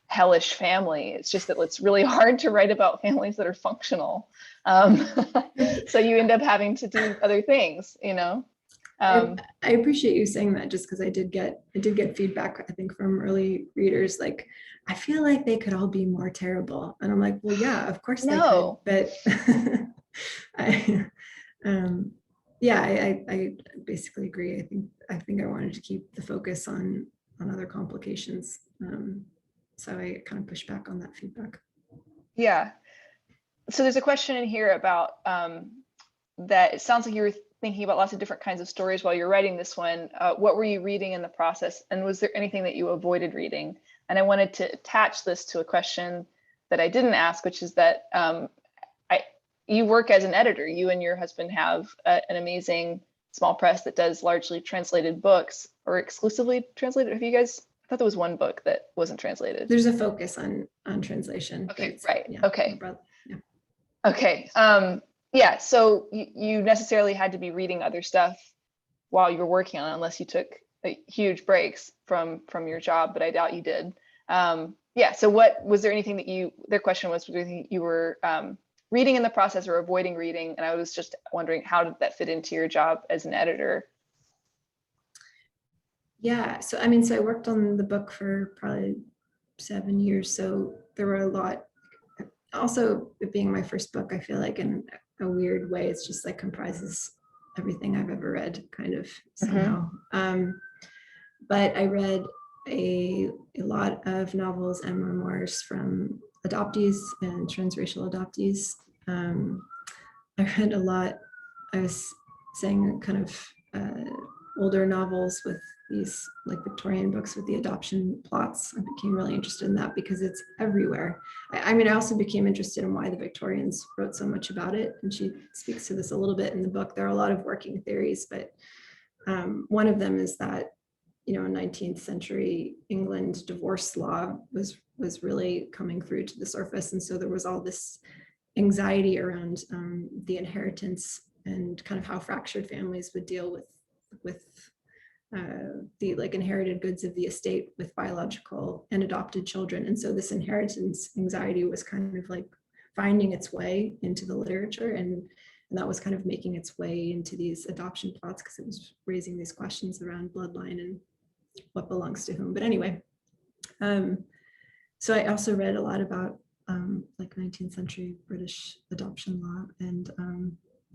B: hellish family. It's just that it's really hard to write about families that are functional. So you end up having to do other things, you know.
C: I appreciate you saying that, just because I did get feedback, I think, from early readers, like, I feel like they could all be more terrible. And I'm like, well, yeah, of course they could, but I basically agree. I think I wanted to keep the focus on other complications. So I kind of push back on that feedback.
B: Yeah. So there's a question in here about that it sounds like you were thinking about lots of different kinds of stories while you're writing this one. What were you reading in the process? And was there anything that you avoided reading? And I wanted to attach this to a question that I didn't ask, which is that you work as an editor. You and your husband have an amazing small press that does largely translated books, or exclusively translated. Have you guys, I thought there was one book that wasn't translated.
C: There's a focus on translation.
B: Okay, right.
C: Yeah,
B: okay.
C: Yeah.
B: Okay. Yeah, so you necessarily had to be reading other stuff while you were working on it, unless you took huge breaks from your job, but I doubt you did. Yeah, so what was there anything that their question was there anything you were reading in the process or avoiding reading? And I was just wondering, how did that fit into your job as an editor?
C: Yeah, so I mean, so I worked on the book for probably 7 years, so there were a lot. Also, it being my first book, I feel like in a weird way, it's just like comprises everything I've ever read, kind of somehow. But I read a lot of novels and memoirs from adoptees and transracial adoptees. I read a lot, I was saying, kind of older novels with these like Victorian books with the adoption plots. I became really interested in that because it's everywhere. I mean, I also became interested in why the Victorians wrote so much about it. And she speaks to this a little bit in the book. There are a lot of working theories, but one of them is that, you know, in 19th century England, divorce law was really coming through to the surface. And so there was all this anxiety around the inheritance and kind of how fractured families would deal with the like inherited goods of the estate with biological and adopted children. And so this inheritance anxiety was kind of like finding its way into the literature, and that was kind of making its way into these adoption plots because it was raising these questions around bloodline and what belongs to whom. But anyway, so I also read a lot about like 19th century British adoption law, and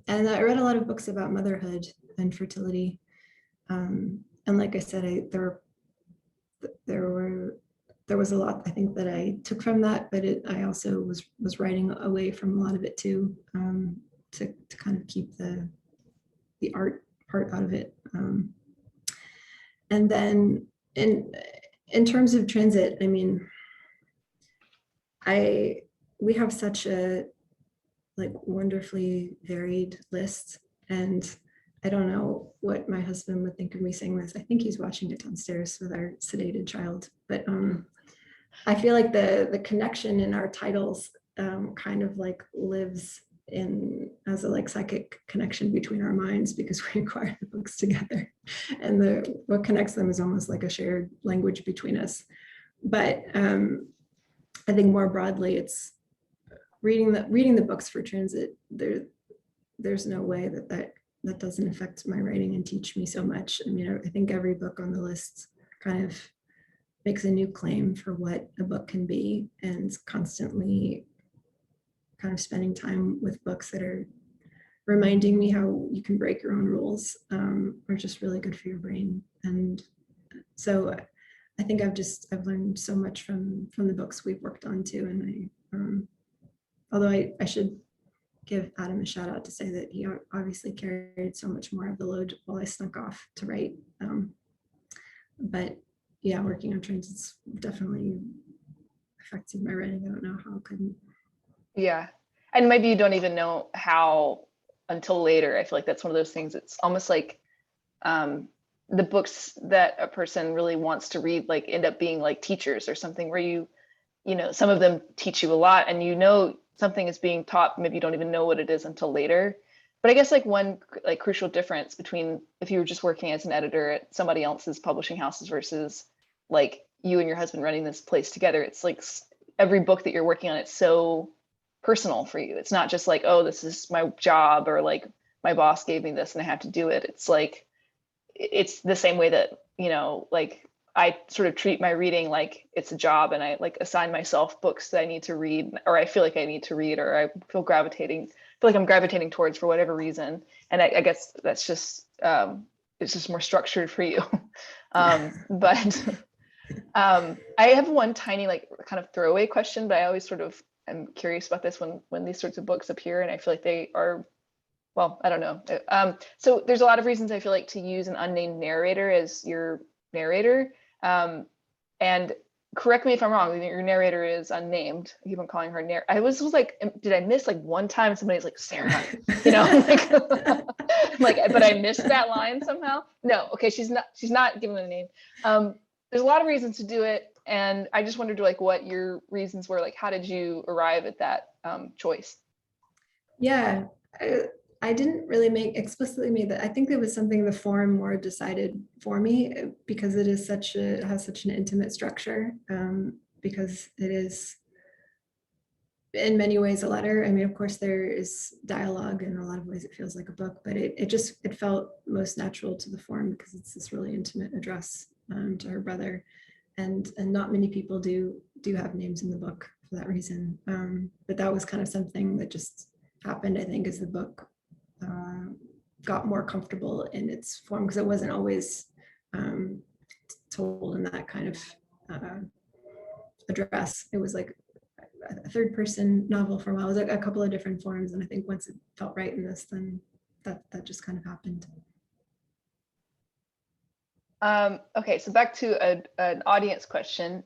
C: I read a lot of books about motherhood and fertility. And like I said, there was a lot, I think, that I took from that, but I also was writing away from a lot of it too, to kind of keep the art part out of it. And then in terms of transit, I mean, we have such a like wonderfly varied list, and I don't know what my husband would think of me saying this. I think he's watching it downstairs with our sedated child. But I feel like the connection in our titles kind of like lives in as a like psychic connection between our minds, because we acquire the books together, and what connects them is almost like a shared language between us. But I think more broadly, it's reading the books for transit. There's no way that doesn't affect my writing and teach me so much. I mean, I think every book on the list kind of makes a new claim for what a book can be, and constantly kind of spending time with books that are reminding me how you can break your own rules are just really good for your brain. And so I think I've learned so much from the books we've worked on too. And although I should give Adam a shout out to say that he obviously carried so much more of the load while I snuck off to write. But yeah, working on trains, it's definitely affected my writing. I don't know how I couldn't.
B: Yeah. And maybe you don't even know how until later. I feel like that's one of those things. It's almost like the books that a person really wants to read like end up being like teachers or something, where you know, some of them teach you a lot and you know something is being taught, maybe you don't even know what it is until later. But I guess like one like crucial difference between if you were just working as an editor at somebody else's publishing houses versus like you and your husband running this place together, it's like every book that you're working on, it's so personal for you. It's not just like, oh, this is my job, or like my boss gave me this and I have to do it. It's like, it's the same way that, you know, like I sort of treat my reading like it's a job, and I like assign myself books that I need to read, or I feel like I need to read, or I feel like I'm gravitating towards for whatever reason. And I guess that's just, it's just more structured for you. But I have one tiny like kind of throwaway question, but I always sort of am curious about this when these sorts of books appear, and I feel like they are, well, I don't know. So there's a lot of reasons I feel like to use an unnamed narrator as your narrator. And correct me if I'm wrong, your narrator is unnamed. I keep on calling her I was like, did I miss like one time somebody's like, Sarah, you know, like, like, but I missed that line somehow. No, okay, she's not given a name. There's a lot of reasons to do it. And I just wondered like what your reasons were, like, how did you arrive at that choice?
C: Yeah, I didn't really explicitly made that. I think it was something the forum more decided for me, because it has such an intimate structure, because it is in many ways a letter. I mean, of course there is dialogue, in a lot of ways it feels like a book, but it felt most natural to the forum because it's this really intimate address to her brother, and not many people do have names in the book for that reason. But that was kind of something that just happened, I think, as the book got more comfortable in its form, because it wasn't always told in that kind of address. It was like a third person novel for a while. It was like a couple of different forms, and I think once it felt right in this, then that just kind of happened.
B: Okay, so back to an audience question.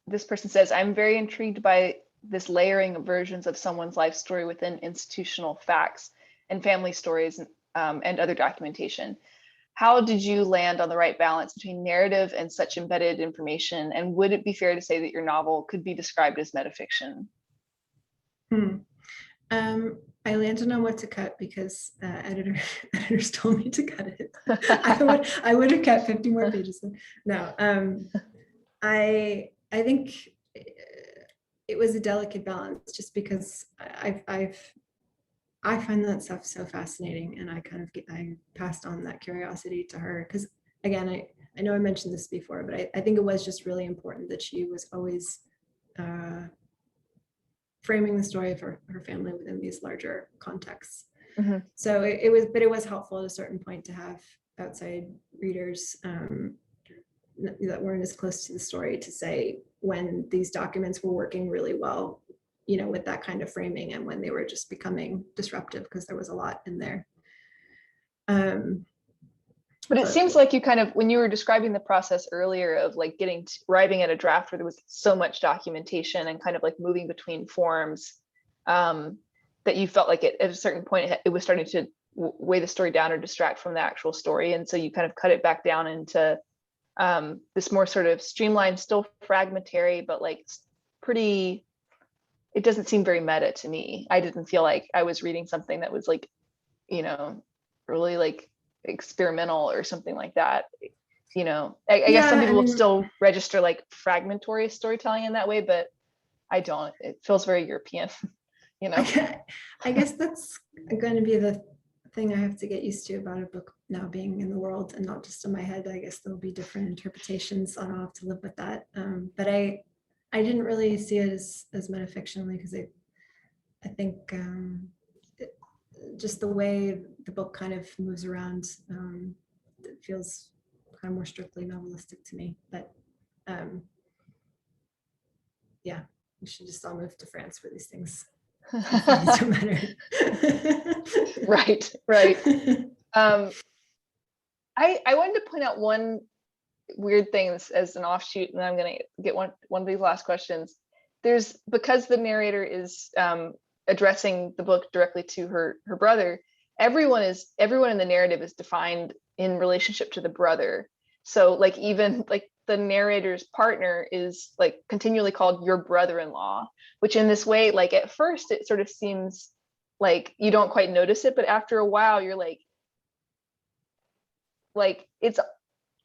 B: This person says, I'm very intrigued by this layering of versions of someone's life story within institutional facts and family stories and other documentation. How did you land on the right balance between narrative and such embedded information? And would it be fair to say that your novel could be described as metafiction?
C: I landed on what to cut because editors told me to cut it. I would have cut 50 more pages. No, I think it was a delicate balance, just because I find that stuff so fascinating, and I passed on that curiosity to her, because again, I know I mentioned this before, but I think it was just really important that she was always framing the story of her family within these larger contexts. Mm-hmm. So it was helpful at a certain point to have outside readers that weren't as close to the story to say when these documents were working really well, you know, with that kind of framing, and when they were just becoming disruptive, because there was a lot in there.
B: But it seems like you kind of, when you were describing the process earlier of like arriving at a draft where there was so much documentation and kind of like moving between forms, that you felt like at a certain point it was starting to weigh the story down or distract from the actual story. And so you kind of cut it back down into this more sort of streamlined, still fragmentary, but like pretty, it doesn't seem very meta to me. I didn't feel like I was reading something that was like, you know, really like experimental or something like that. You know, I guess some people will still register like fragmentary storytelling in that way, but I don't. It feels very European, you know.
C: I guess that's going to be the thing I have to get used to about a book now being in the world and not just in my head. I guess there'll be different interpretations, and I'll have to live with that. But I didn't really see it as metafictionally, because I think just the way the book kind of moves around, it feels kind more strictly novelistic to me. But yeah, we should just all move to France for these things. These don't matter.
B: Right. I wanted to point out one weird thing as an offshoot, and I'm going to get one of these last questions. Because the narrator is addressing the book directly to her brother, everyone in the narrative is defined in relationship to the brother. So like even like the narrator's partner is like continually called your brother-in-law, which in this way, like at first it sort of seems like you don't quite notice it, but after a while you're like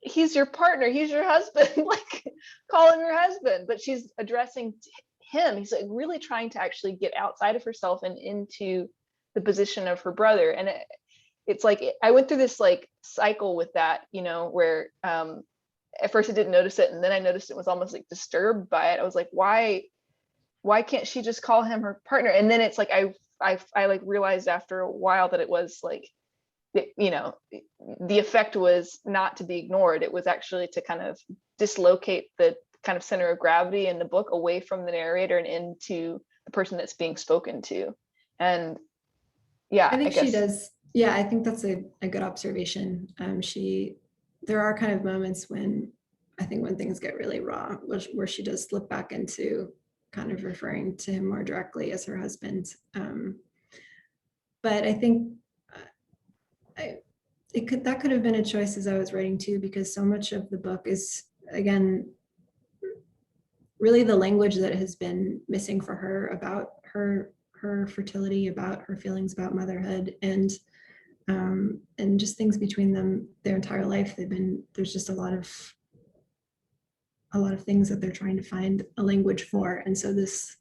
B: he's your partner, he's your husband, like call him your husband. But she's addressing him. He's like really trying to actually get outside of herself and into the position of her brother. And it's like I went through this like cycle with that, where at first I didn't notice it, and then I noticed it was almost like disturbed by it. I was like, why can't she just call him her partner? And then it's like I like realized after a while that it was like, the effect was not to be ignored. It was actually to kind of dislocate the kind of center of gravity in the book away from the narrator and into the person that's being spoken to. And yeah,
C: I think she does. Yeah, I think that's a good observation. There are kind of moments when things get really raw, where she does slip back into kind of referring to him more directly as her husband. But I think that could have been a choice as I was writing too, because so much of the book is, again, really the language that has been missing for her about her fertility, about her feelings about motherhood, and just things between them their entire life. There's just a lot of things that they're trying to find a language for. And so this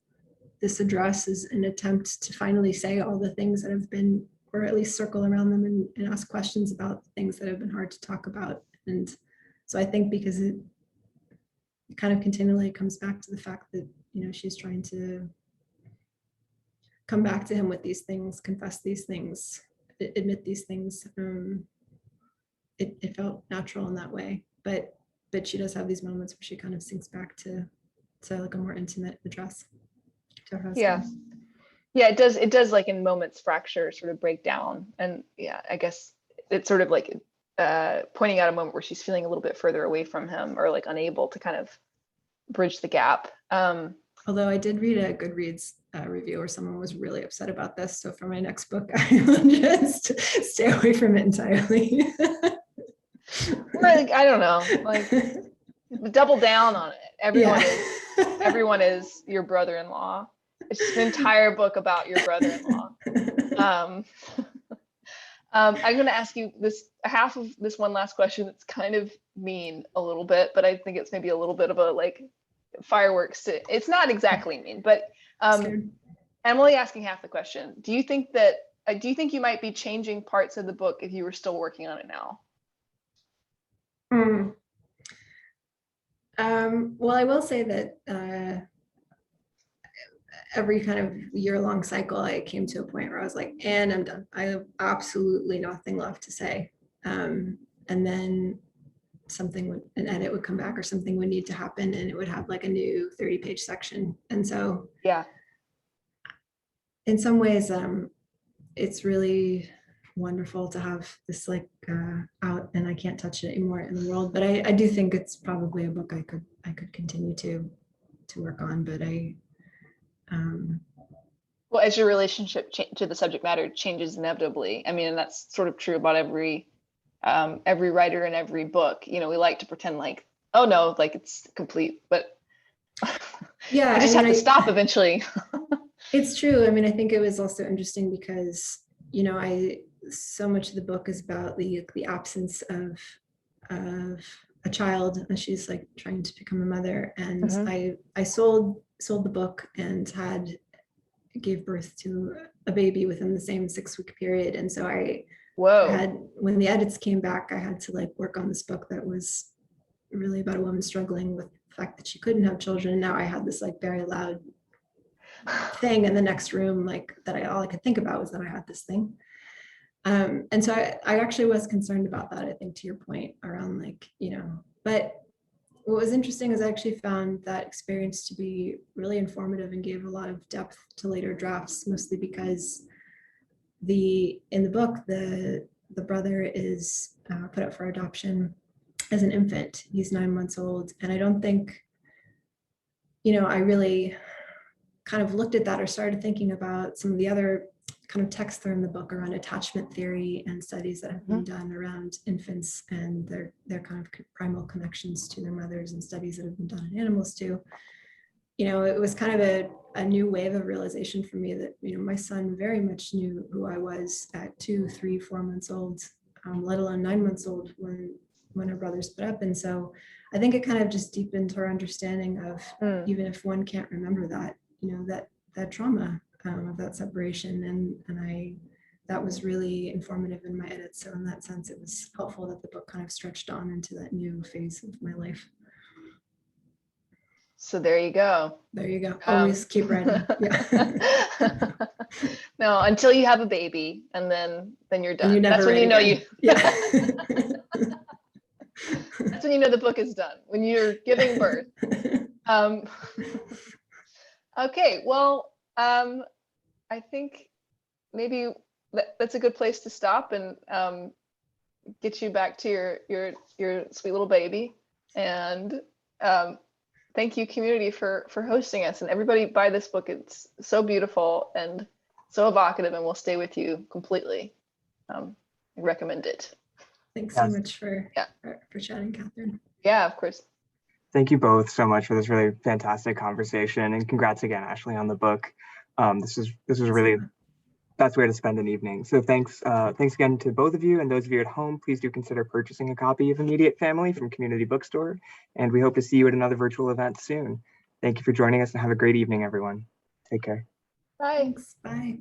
C: address is an attempt to finally say all the things that have been, or at least circle around them and ask questions about things that have been hard to talk about. And so I think because it kind of continually comes back to the fact that, she's trying to come back to him with these things, confess these things, admit these things. It felt natural in that way, but she does have these moments where she kind of sinks back to like a more intimate address to her husband.
B: Yeah, it does like in moments fracture, sort of break down. And yeah, I guess it's sort of like pointing out a moment where she's feeling a little bit further away from him, or like unable to kind of bridge the gap.
C: Although I did read a Goodreads review where someone was really upset about this. So for my next book, I will just stay away from it entirely.
B: Like, I don't know, like double down on it. Everyone is your brother-in-law. It's just an entire book about your brother-in-law. I'm going to ask you half of this one last question. It's kind of mean a little bit, but I think it's maybe a little bit of a like fireworks. It's not exactly mean, but I'm only asking half the question. Do you think you might be changing parts of the book if you were still working on it now?
C: Well, I will say that every kind of year-long cycle, I came to a point where I was like, and I'm done. I have absolutely nothing left to say. And then an edit would come back, or something would need to happen, and it would have like a new 30-page section. And so,
B: yeah,
C: in some ways, it's really wonderful to have this like out, and I can't touch it anymore in the world. But I do think it's probably a book I could continue to work on. But
B: well, as your relationship to the subject matter changes inevitably. I mean, and that's sort of true about every writer and every book. We like to pretend like, oh no, like it's complete, but
C: yeah,
B: you just have to stop eventually.
C: It's true. I mean, I think it was also interesting because, so much of the book is about the absence of a child as she's like trying to become a mother. And I sold the book and gave birth to a baby within the same 6-week period. And so when the edits came back, I had to like work on this book that was really about a woman struggling with the fact that she couldn't have children. And now I had this like very loud thing in the next room, like that all I could think about was that I had this thing. And so I actually was concerned about that, I think, to your point around like, but what was interesting is I actually found that experience to be really informative and gave a lot of depth to later drafts, mostly because in the book, the brother is put up for adoption as an infant. He's 9 months old. And I don't think, I really kind of looked at that or started thinking about some of the other kind of texts that are in the book around attachment theory and studies that have been done around infants and their kind of primal connections to their mothers, and studies that have been done in animals too. It was kind of a new wave of realization for me that, my son very much knew who I was at 2, 3, 4 months old, let alone 9 months old when our brother split up. And so I think it kind of just deepened our understanding of, even if one can't remember that, that trauma of that separation. And that was really informative in my edit. So in that sense, it was helpful that the book kind of stretched on into that new phase of my life.
B: So there you go.
C: There you go. Always keep writing. Yeah.
B: No, until you have a baby, and then you're done.
C: That's when you know
B: you. Yeah. That's when you know the book is done, when you're giving birth. Okay. Well, I think maybe that's a good place to stop and get you back to your sweet little baby. And thank you, community, for hosting us. And everybody buy this book. It's so beautiful and so evocative, and will stay with you completely. I recommend it.
C: Thanks so much for chatting, Catherine.
B: Yeah, of course.
A: Thank you both so much for this really fantastic conversation, and congrats again, Ashley, on the book. This is really the best way to spend an evening. So thanks again to both of you, and those of you at home, please do consider purchasing a copy of Immediate Family from Community Bookstore, and we hope to see you at another virtual event soon. Thank you for joining us, and have a great evening, everyone. Take care.
B: Bye.
C: Thanks. Bye.